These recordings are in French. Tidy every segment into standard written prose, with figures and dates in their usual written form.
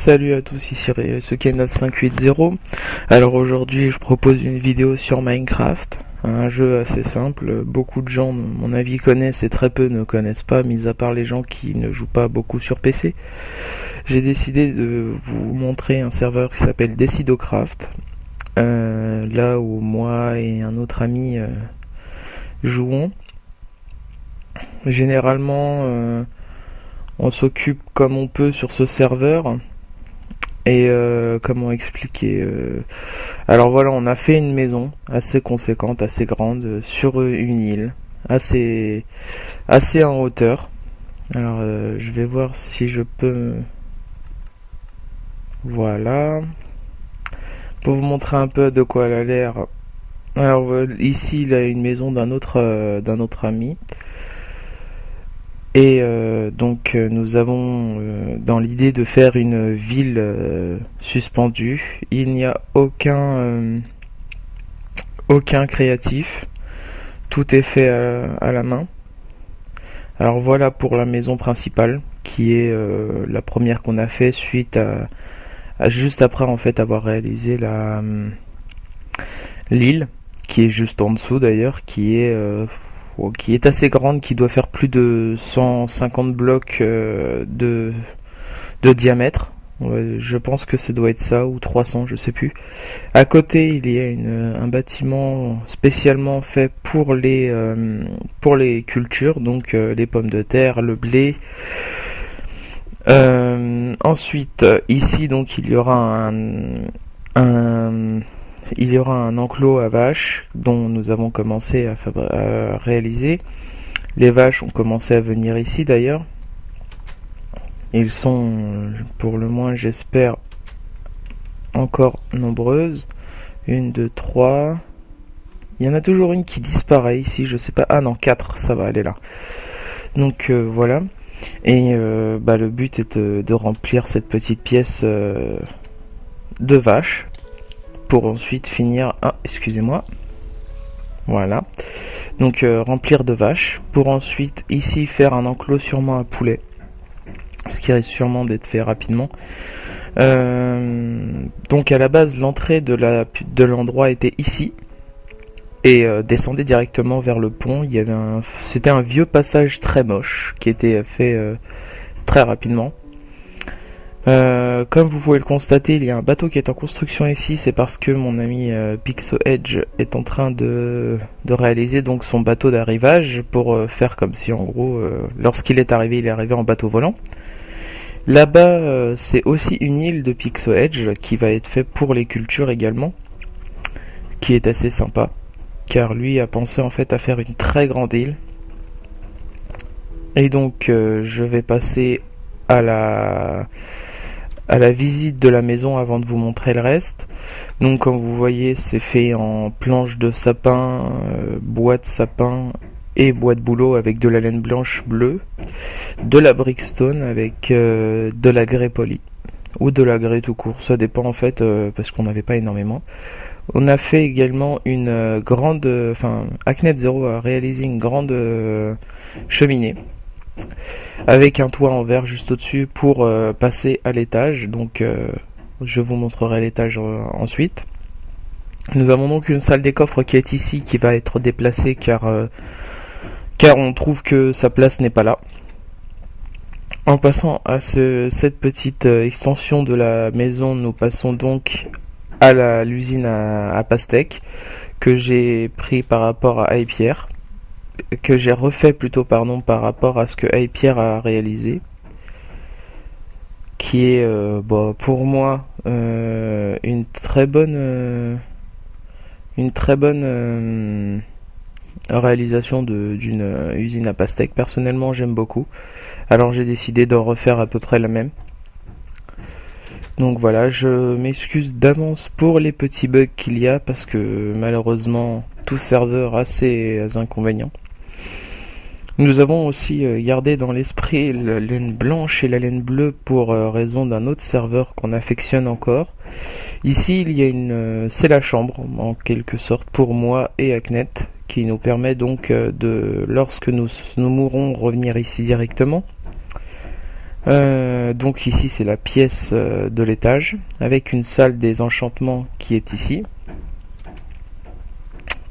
Salut à tous, ici Suke9580. Alors aujourd'hui je propose une vidéo sur Minecraft, un jeu assez simple. Beaucoup de gens, à mon avis, connaissent et très peu ne connaissent pas, mis à part les gens qui ne jouent pas beaucoup sur PC. J'ai décidé de vous montrer un serveur qui s'appelle Decidocraft, là où moi et un autre ami jouons. Généralement on s'occupe comme on peut sur ce serveur. Et comment expliquer Alors voilà, on a fait une maison assez conséquente, assez grande, sur une île, assez en hauteur. Alors je vais voir si je peux... Voilà. Pour vous montrer un peu de quoi elle a l'air. Alors ici, il a une maison d'un autre ami. Et donc nous avons dans l'idée de faire une ville suspendue. Il n'y a aucun créatif. Tout est fait à la main. Alors voilà pour la maison principale, qui est la première qu'on a fait suite à juste après en fait avoir réalisé l'île, qui est juste en dessous d'ailleurs, qui est assez grande, qui doit faire plus de 150 blocs de diamètre. Je pense que ça doit être ça, ou 300, je sais plus. À côté, il y a un bâtiment spécialement fait pour les cultures, donc les pommes de terre, le blé. Ensuite, ici, donc, il y aura un enclos à vaches dont nous avons commencé à réaliser. Les vaches ont commencé à venir ici d'ailleurs. Ils sont, pour le moins j'espère, encore nombreuses. 1, 2, 3. Il y en a toujours une qui disparaît ici, je sais pas. Ah non, 4, ça va, elle est là. Donc voilà. Et le but est de remplir cette petite pièce de vaches. Pour ensuite finir... Ah, excusez-moi. Voilà. Donc remplir de vaches. Pour ensuite ici faire un enclos sûrement à poulet. Ce qui risque sûrement d'être fait rapidement. Donc à la base, l'entrée de l'endroit était ici. Et descendait directement vers le pont. C'était un vieux passage très moche qui était fait très rapidement. Comme vous pouvez le constater, il y a un bateau qui est en construction ici. C'est parce que mon ami PixoEdge est en train de réaliser donc son bateau d'arrivage pour faire comme si en gros lorsqu'il est arrivé, il est arrivé en bateau volant. Là-bas c'est aussi une île de PixoEdge qui va être fait pour les cultures également, qui est assez sympa car lui a pensé en fait à faire une très grande île. Et donc je vais passer à la visite de la maison avant de vous montrer le reste. Donc comme vous voyez, c'est fait en planches de sapin, bois de sapin et bois de bouleau avec de la laine blanche bleue, de la brickstone avec de la grès polie ou de la grès tout court, ça dépend en fait parce qu'on n'avait pas énormément. On a fait également une grande, Hacknet Zero a réalisé une grande cheminée avec un toit en verre juste au-dessus pour passer à l'étage. Donc je vous montrerai l'étage ensuite. Nous avons donc une salle des coffres qui est ici, qui va être déplacée car on trouve que sa place n'est pas là. En passant à cette petite extension de la maison, nous passons donc à l'usine à pastèques que j'ai pris par rapport à Hypierre, que j'ai refait plutôt par rapport à ce que Hypierre a réalisé, qui est pour moi une très bonne réalisation d'une usine à pastèques. Personnellement j'aime beaucoup, alors j'ai décidé d'en refaire à peu près la même. Donc voilà, je m'excuse d'avance pour les petits bugs qu'il y a, parce que malheureusement tout serveur a ses inconvénients. Nous avons aussi gardé dans l'esprit la laine blanche et la laine bleue pour raison d'un autre serveur qu'on affectionne encore. Ici il y a c'est la chambre en quelque sorte pour moi et Hacknet, qui nous permet donc lorsque nous mourrons, revenir ici directement. Donc ici c'est la pièce de l'étage avec une salle des enchantements qui est ici.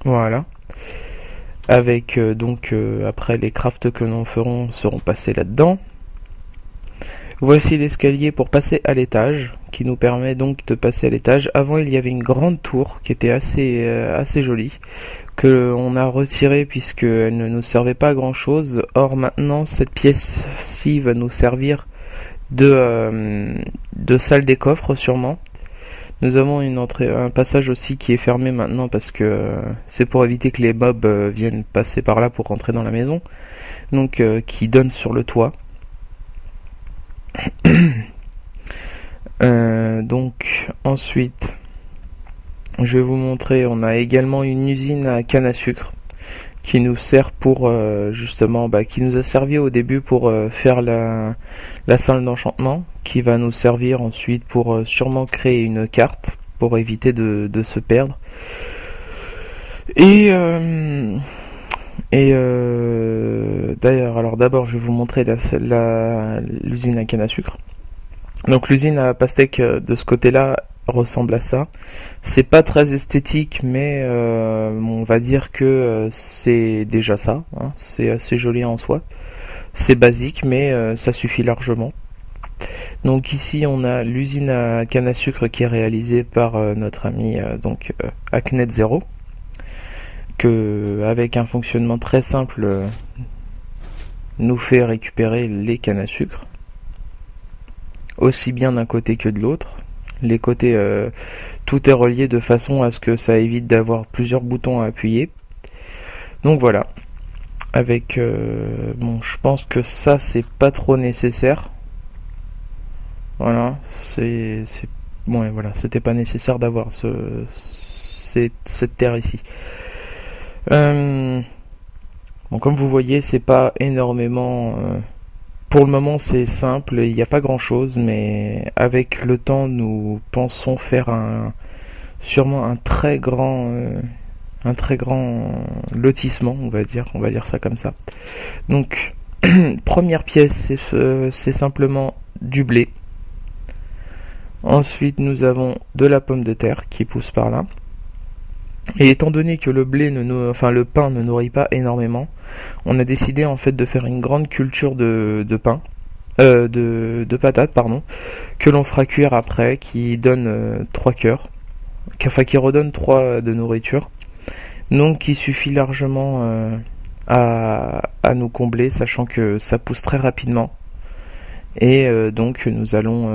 Voilà. Avec après les crafts que nous ferons seront passés là-dedans. Voici l'escalier pour passer à l'étage, qui nous permet donc de passer à l'étage. Avant, il y avait une grande tour qui était assez jolie, que on a retirée puisqu'elle ne nous servait pas à grand chose. Or maintenant, cette pièce-ci va nous servir de salle des coffres sûrement. Nous avons un passage aussi qui est fermé maintenant parce que c'est pour éviter que les mobs viennent passer par là pour rentrer dans la maison. Donc qui donne sur le toit. Donc ensuite je vais vous montrer, on a également une usine à canne à sucre qui nous sert pour justement qui nous a servi au début pour faire la salle d'enchantement, qui va nous servir ensuite pour sûrement créer une carte pour éviter de se perdre. D'ailleurs, alors d'abord je vais vous montrer l'usine à canne à sucre. Donc l'usine à pastèque de ce côté-là ressemble à ça. C'est pas très esthétique, mais on va dire que c'est déjà ça. Hein. C'est assez joli en soi. C'est basique, mais ça suffit largement. Donc ici on a l'usine à canne à sucre qui est réalisée par notre ami Acnet Zero, que avec un fonctionnement très simple nous fait récupérer les cannes à sucre, aussi bien d'un côté que de l'autre. Les côtés, tout est relié de façon à ce que ça évite d'avoir plusieurs boutons à appuyer. Donc voilà. Avec je pense que ça c'est pas trop nécessaire. Voilà, bon, et voilà, c'était pas nécessaire d'avoir cette terre ici. Bon, comme vous voyez, c'est pas énormément. Pour le moment, c'est simple, il n'y a pas grand chose, mais avec le temps, nous pensons faire sûrement un très grand lotissement, on va dire ça comme ça. Donc, première pièce, c'est simplement du blé. Ensuite, nous avons de la pomme de terre qui pousse par là. Et étant donné que le pain ne nourrit pas énormément, on a décidé en fait de faire une grande culture de pain, de patates pardon, que l'on fera cuire après, qui donne 3 cœurs, qui redonne 3 de nourriture. Donc qui suffit largement à nous combler, sachant que ça pousse très rapidement. Et donc nous allons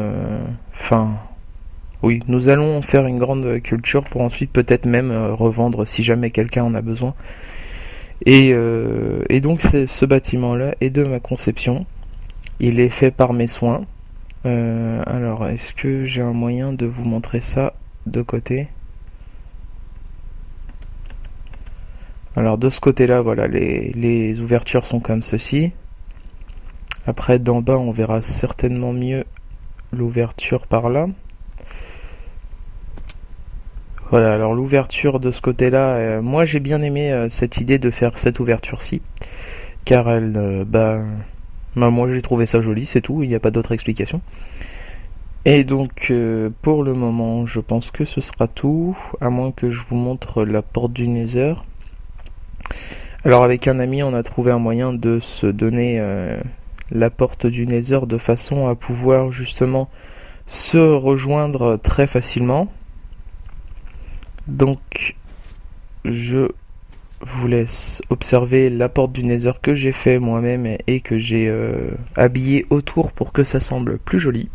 nous allons faire une grande culture pour ensuite peut-être même revendre si jamais quelqu'un en a besoin. Et donc ce bâtiment-là est de ma conception. Il est fait par mes soins. Alors, est-ce que j'ai un moyen de vous montrer ça de côté ? Alors de ce côté-là, voilà, les ouvertures sont comme ceci. Après, d'en bas, on verra certainement mieux l'ouverture par là. Voilà, alors l'ouverture de ce côté-là, moi j'ai bien aimé cette idée de faire cette ouverture-ci, car elle, moi j'ai trouvé ça joli, c'est tout, il n'y a pas d'autre explication. Et donc pour le moment, je pense que ce sera tout, à moins que je vous montre la porte du Nether. Alors avec un ami, on a trouvé un moyen de se donner la porte du Nether de façon à pouvoir justement se rejoindre très facilement. Donc, je vous laisse observer la porte du Nether que j'ai fait moi-même et que j'ai habillé autour pour que ça semble plus joli.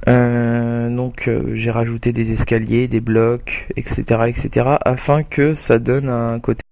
J'ai rajouté des escaliers, des blocs, etc., afin que ça donne un côté